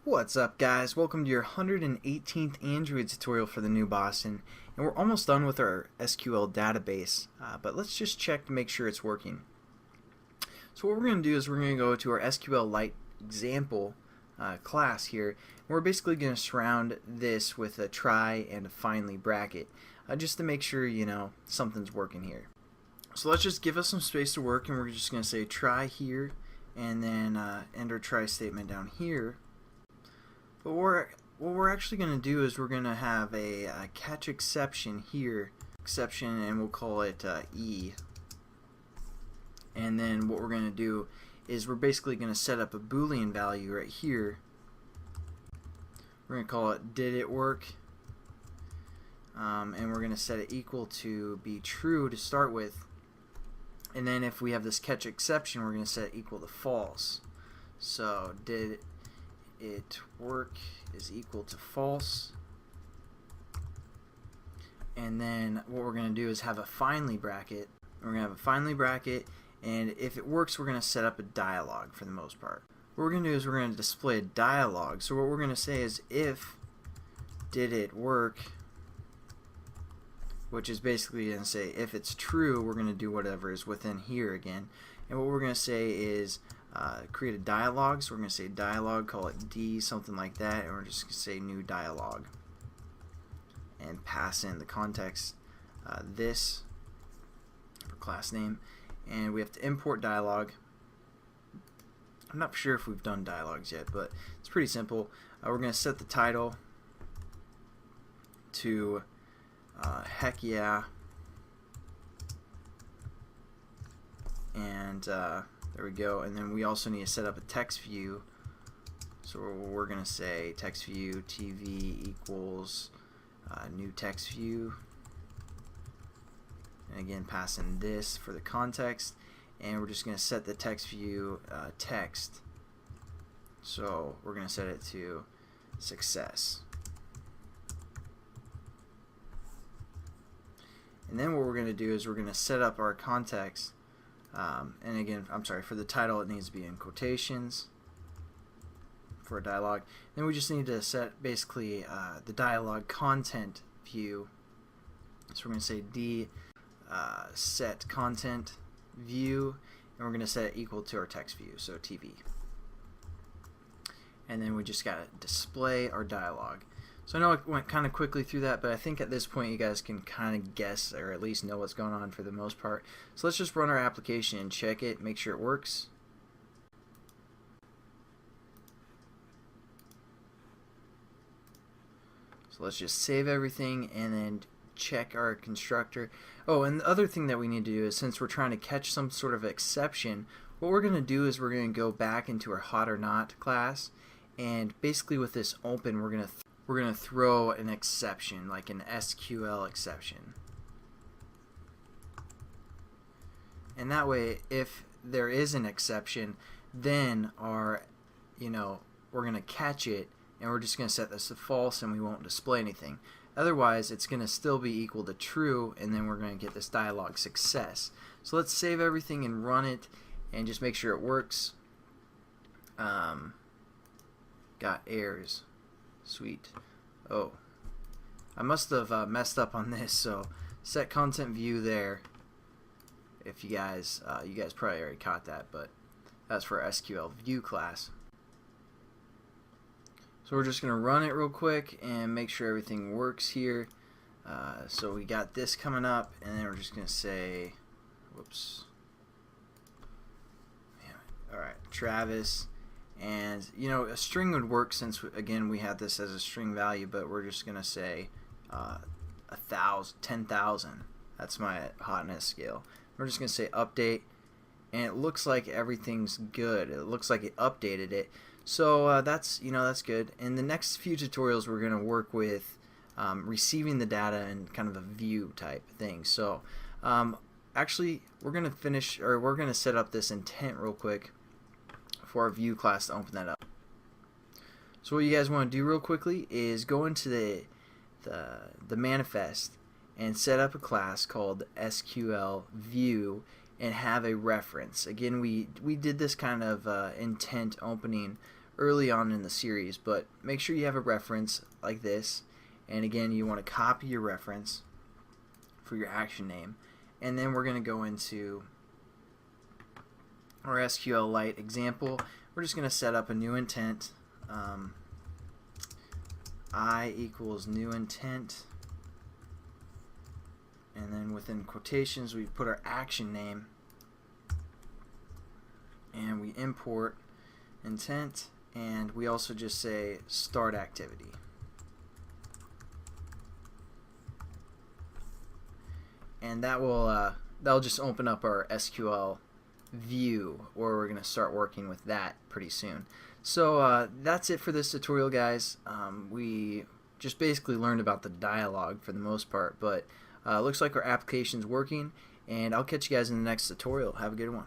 What's up, guys? Welcome to your 118th Android tutorial for the new Boston, and we're almost done with our SQL database, but let's just check to make sure it's working. So what we're going to do is we're going to go to our SQLite example class here, and we're basically going to surround this with a try and a finally bracket, just to make sure something's working here. So let's just give us some space to work, and we're just going to say try here, and then enter try statement down here. But what we're actually going to do is we're going to have a catch exception here, and we'll call it E. And then what we're going to do is we're basically going to set up a Boolean value right here. We're going to call it did it work, and we're going to set it equal to be true to start with. And then if we have this catch exception, we're going to set it equal to false. So did it work is equal to false. And then what we're going to do is have a finally bracket. We're going to have a finally bracket, and if it works, we're going to set up a dialog for the most part. What we're going to do is we're going to display a dialog. So what we're going to say is if did it work, which is basically going to say if it's true, we're going to do whatever is within here again. And what we're going to say is create a dialog. So we're going to say dialog, call it D, something like that, and we're just going to say new dialog and pass in the context this for class name, and we have to import dialog. I'm not sure if we've done dialogs yet, but it's pretty simple. We're going to set the title to heck yeah, and there we go. And then we also need to set up a text view. So we're going to say text view TV equals new text view, and again pass in this for the context, and we're just going to set the text view text. So we're going to set it to success. And then what we're going to do is we're going to set up our context, and again, I'm sorry, for the title it needs to be in quotations for a dialog. Then we just need to set basically the dialog content view. So we're going to say D set content view, and we're going to set it equal to our text view, so TV. And then we just got to display our dialog. So I know I went kind of quickly through that, but I think at this point you guys can kind of guess or at least know what's going on for the most part. So let's just run our application and check it, make sure it works. So let's just save everything and then check our constructor. Oh, and the other thing that we need to do is, since we're trying to catch some sort of exception, what we're going to do is we're going to go back into our hot or not class, and basically with this open we're going to throw an exception, like an SQL exception. And that way, if there is an exception, then we're going to catch it, and we're just going to set this to false, and we won't display anything. Otherwise, it's going to still be equal to true, and then we're going to get this dialog success. So let's save everything and run it, and just make sure it works. Got errors. Sweet. Oh, I must have messed up on this. So set content view there. If you guys probably already caught that, but that's for our SQL view class. So we're just gonna run it real quick and make sure everything works here. So we got this coming up, and then we're just gonna say, whoops. All right, Travis. And a string would work, since again we had this as a string value, but we're just gonna say 10,000. That's my hotness scale. We're just gonna say update, and it looks like everything's good. It looks like it updated it. So that's good. In the next few tutorials, we're gonna work with receiving the data and kind of a view type thing. So actually, we're gonna set up this intent real quick for our view class to open that up. So what you guys want to do real quickly is go into the manifest and set up a class called SQL view and have a reference. Again, we did this kind of intent opening early on in the series, but make sure you have a reference like this. And again, you want to copy your reference for your action name. And then we're going to go into our SQLite example. We're just going to set up a new intent. I equals new intent. And then within quotations, we put our action name. And we import intent. And we also just say start activity. And that'll just open up our SQL view, where we're going to start working with that pretty soon. So that's it for this tutorial, guys. We just basically learned about the dialog for the most part, but looks like our application's working, and I'll catch you guys in the next tutorial. Have a good one.